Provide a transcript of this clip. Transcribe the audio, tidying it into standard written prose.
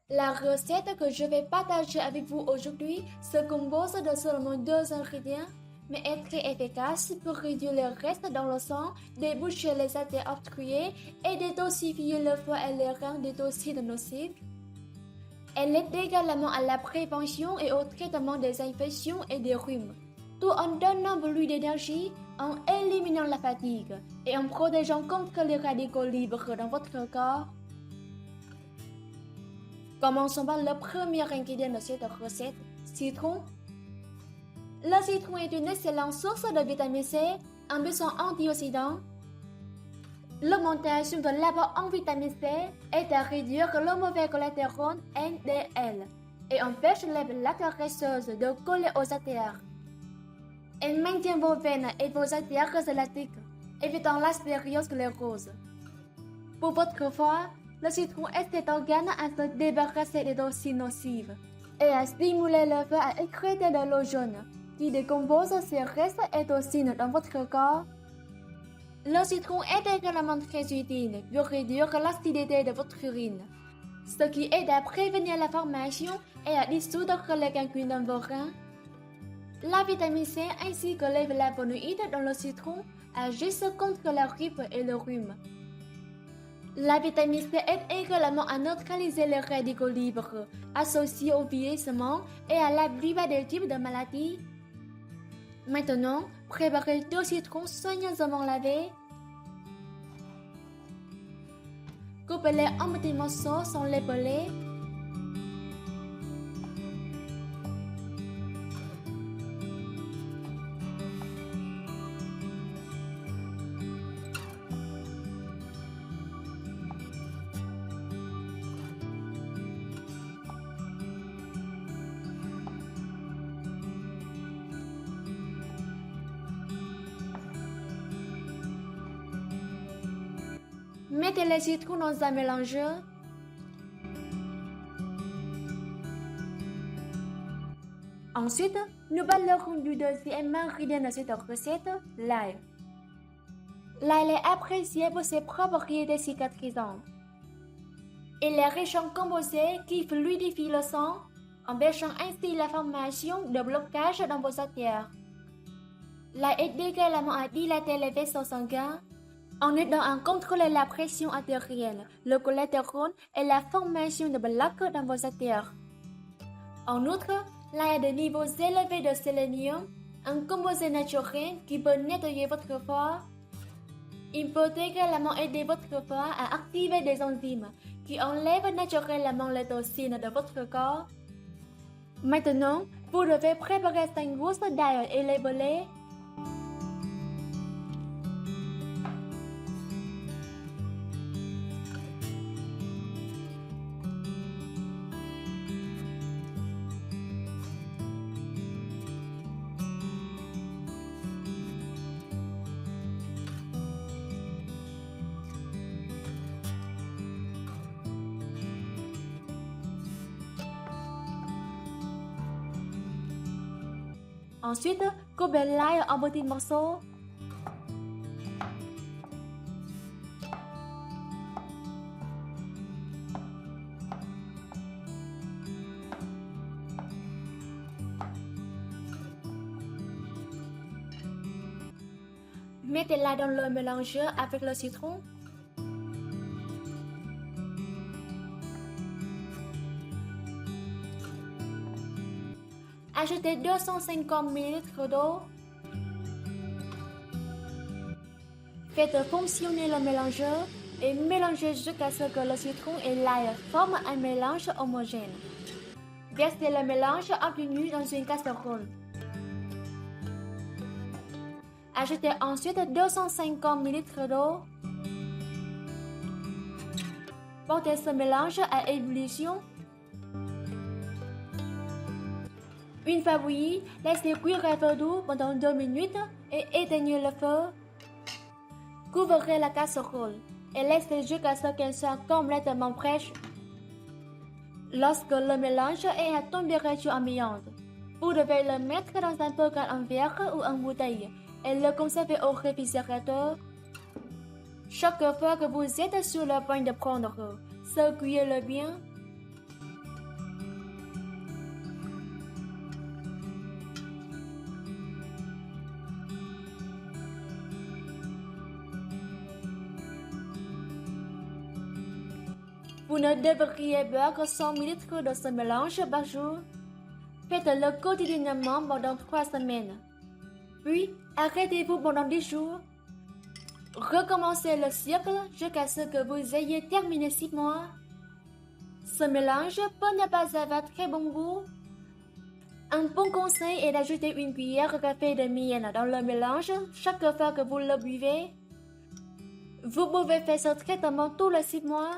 La recette que je vais partager avec vous aujourd'hui se compose de seulement deux ingrédients, mais est très efficace pour réduire le reste dans le sang, déboucher les artères obstruées et détoxifier le foie et les reins des toxines nocives. Elle aide également à la prévention et au traitement des infections et des rhumes, tout en donnant plus d'énergie, en éliminant la fatigue et en protégeant contre les radicaux libres dans votre corps. Commençons par le premier ingrédient de cette recette, citron. Le citron est une excellente source de vitamine C, un puissant antioxydant. L'augmentation de l'apport en vitamine C aide à réduire le mauvais cholestérol LDL et empêche les plaques graisseuses de coller aux artères. Elle maintient vos veines et vos artères élatiques, évitant l'artériosclérose. Pour votre foie, le citron aide cet organe à se débarrasser des toxines nocives et à stimuler le foie à excréter de l'eau jaune qui décompose ces restes et toxines dans votre corps. Le citron est également très utile pour réduire l'acidité de votre urine, ce qui aide à prévenir la formation et à dissoudre les gangrènes dans vos reins. La vitamine C ainsi que les flavonoïdes dans le citron agissent contre la grippe et le rhume. La vitamine C aide également à neutraliser les radicaux libres associés au vieillissement et à la plupart des types de maladies. Maintenant, préparez deux citrons soigneusement lavés. Coupez-les en petits morceaux sans les peler. Mettez les citrons dans un mélangeur. Ensuite, nous parlerons du deuxième ingrédient de cette recette, l'ail. L'ail est apprécié pour ses propriétés cicatrisantes. Il est riche en composés qui fluidifient le sang, empêchant ainsi la formation de blocages dans vos artères. L'ail aide également à dilater les vaisseaux sanguins, en aidant à contrôler la pression artérielle, le cholestérol et la formation de plaques dans vos artères. En outre, l'ail a des niveaux élevés de sélénium, un composé naturel qui peut nettoyer votre foie. Il peut également aider votre foie à activer des enzymes qui enlèvent naturellement les toxines de votre corps. Maintenant, vous devez préparer 5 gousses d'ail et les peler. Ensuite, coupez l'ail en petits morceaux. Mettez-la dans le mélangeur avec le citron. Ajoutez 250 ml d'eau. Faites fonctionner le mélangeur et mélangez jusqu'à ce que le citron et l'ail forment un mélange homogène. Versez le mélange obtenu dans une casserole. Ajoutez ensuite 250 ml d'eau. Portez ce mélange à ébullition. Une fois bouilli, laissez cuire à feu doux pendant 2 minutes et éteignez le feu. Couvrez la casserole et laissez jusqu'à ce qu'elle soit complètement fraîche. Lorsque le mélange est à température ambiante, vous devez le mettre dans un bocal en verre ou en bouteille et le conserver au réfrigérateur. Chaque fois que vous êtes sur le point de prendre, secouez-le bien. Vous ne devriez boire que 100 ml de ce mélange par jour. Faites-le quotidiennement pendant 3 semaines. Puis, arrêtez-vous pendant 10 jours. Recommencez le cycle jusqu'à ce que vous ayez terminé 6 mois. Ce mélange peut ne pas avoir très bon goût. Un bon conseil est d'ajouter une cuillère à café de miel dans le mélange chaque fois que vous le buvez. Vous pouvez faire ce traitement tous les 6 mois.